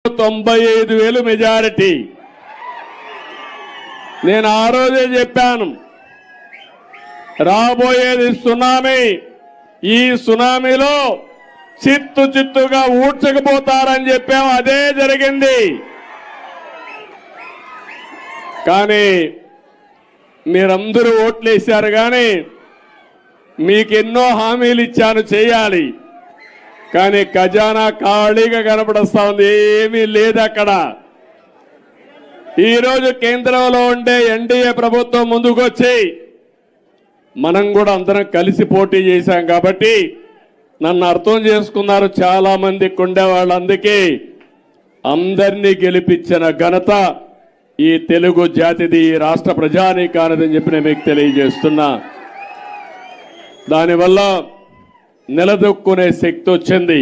95,000 majority. నేను ఆ రోజే చెప్పాను, రాబోయేది సునామీ. ఈ సునామీలో చిత్తుగా ఊడ్చకపోతారని చెప్పాము. అదే జరిగింది. కానీ మీరందరూ ఓట్లేశారు. కానీ మీకెన్నో హామీలు ఇచ్చాను చేయాలి. కానీ ఖజానా ఖాళీగా కనపడస్తా ఉంది, ఏమీ లేదు అక్కడ. ఈరోజు కేంద్రంలో ఉండే ఎన్డీఏ ప్రభుత్వం ముందుకొచ్చి మనం కూడా అందరం కలిసి పోటీ చేశాం కాబట్టి నన్ను అర్థం చేసుకున్నారు చాలా మంది ఉండేవాళ్ళు. అందుకే అందరినీ గెలిపించిన ఘనత ఈ తెలుగు జాతిది, ఈ రాష్ట్ర ప్రజానీకానిదని చెప్పి నేను మీకు తెలియజేస్తున్నా. దానివల్ల నిలదొక్కునే శక్తి వచ్చింది.